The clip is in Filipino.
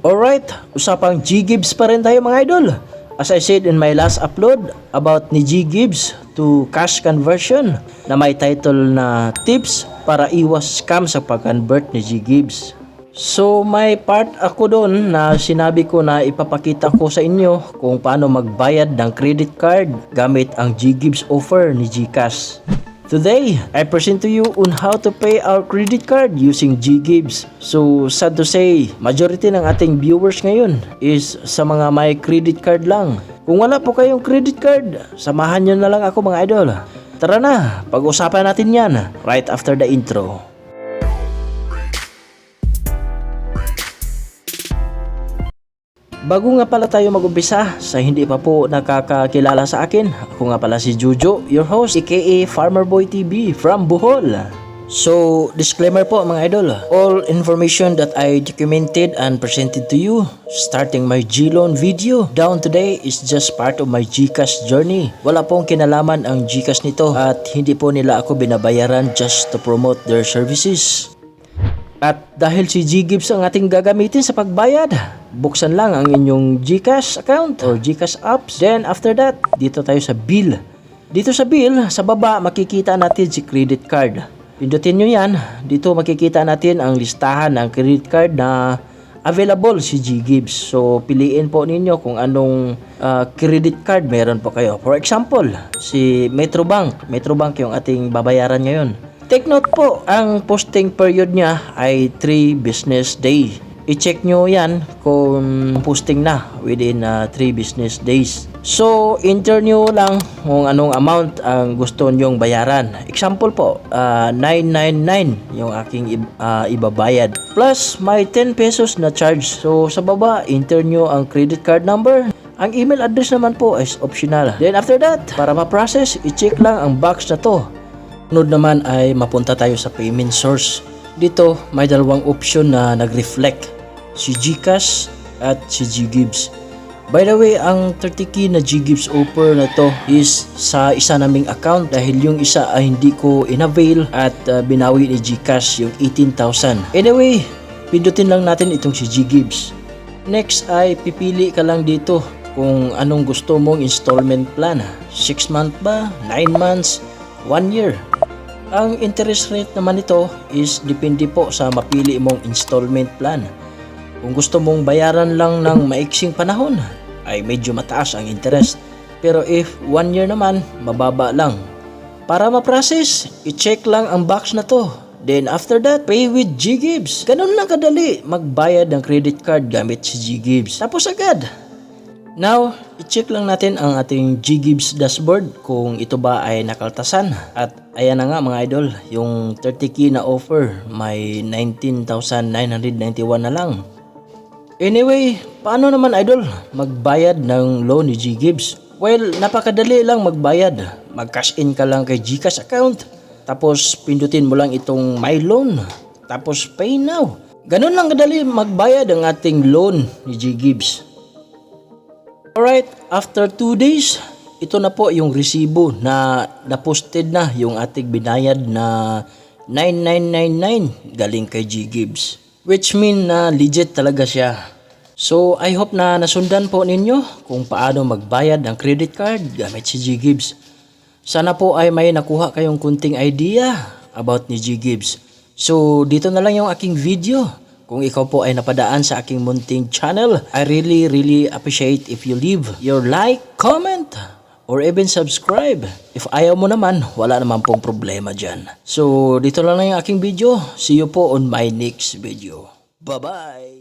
Alright, usapang G-Gibbs pa rin tayo mga idol. As I said in my last upload about ni G-Gibbs to cash conversion na may title na Tips para iwas scam sa pag-convert ni G-Gibbs. So may part ako doon na sinabi ko na ipapakita ko sa inyo kung paano magbayad ng credit card gamit ang G-Gibbs offer ni GCash. Today, I present to you on how to pay our credit card using G-Gibbs. So, sad to say, majority ng ating viewers ngayon is sa mga may credit card lang. Kung wala po kayong credit card, samahan nyo na lang ako mga idol. Tara na, pag-usapan natin yan right after the intro. Bago nga pala tayo mag-umpisa, sa hindi pa po nakakakilala sa akin, ako nga pala si Jujo, your host aka Farmer Boy TV from Bohol. So, disclaimer po mga idol, all information that I documented and presented to you starting my G-Loan video down today is just part of my GCash journey. Wala pong kinalaman ang GCash nito at hindi po nila ako binabayaran just to promote their services. At dahil si G-Gibbs ang ating gagamitin sa pagbayad, buksan lang ang inyong GCash account or GCash apps. Then after that, dito tayo sa bill. Dito sa bill, sa baba makikita natin si credit card. Pindutin nyo yan. Dito makikita natin ang listahan ng credit card na available si G-Gibbs. So piliin po ninyo kung anong credit card meron po kayo. For example, si Metrobank. Metrobank yung ating babayaran ngayon. Take note po, ang posting period niya ay 3 business days. I-check nyo yan kung posting na within 3 business days. So, enter nyo lang kung anong amount ang gusto nyong bayaran. Example po, 999 yung aking ibabayad. Plus, may 10 pesos na charge. So, sa baba, enter nyo ang credit card number. Ang email address naman po is optional. Then after that, para ma-process, i-check lang ang box na to. Sunod naman ay mapunta tayo sa payment source. Dito may dalawang option na nag-reflect, si GCash at si G-Gibbs. By the way, ang 30k na G-Gibbs offer na to is sa isa naming account dahil yung isa ay hindi ko inavail at binawi ni GCash yung 18,000. Anyway, pindutin lang natin itong si G-Gibbs. Next ay pipili ka lang dito kung anong gusto mong installment plan. 6 month ba? 9 months? 1 year? Ang interest rate naman nito is depende po sa mapili mong installment plan. Kung gusto mong bayaran lang ng maiksing panahon, ay medyo mataas ang interest. Pero if 1 year naman, mababa lang. Para ma-process, i-check lang ang box na to. Then after that, pay with G-Gibbs. Ganun lang kadali magbayad ng credit card gamit si G-Gibbs. Tapos agad. Now, i-check lang natin ang ating G-Gibbs dashboard kung ito ba ay nakaltasan. At ayan na nga mga idol, yung 30k na offer may 19,991 na lang. Anyway, paano naman idol magbayad ng loan ni G-Gibbs? Well, napakadali lang magbayad. Mag-cash in ka lang kay GCash account. Tapos pindutin mo lang itong My Loan. Tapos pay now. Ganun lang kadali magbayad ang ating loan ni G-Gibbs. Alright, after 2 days, ito na po yung resibo na na-posted na yung ating binayad na 9999 galing kay G-Gibbs. Which mean na legit talaga siya. So, I hope na nasundan po ninyo kung paano magbayad ng credit card gamit si G-Gibbs. Sana po ay may nakuha kayong kunting idea about ni G-Gibbs. So, dito na lang yung aking video. Kung ikaw po ay napadaan sa aking munting channel, I really appreciate if you leave your like, comment, or even subscribe. If ayaw mo naman, wala naman pong problema dyan. So, dito lang yung aking video. See you po on my next video. Bye-bye!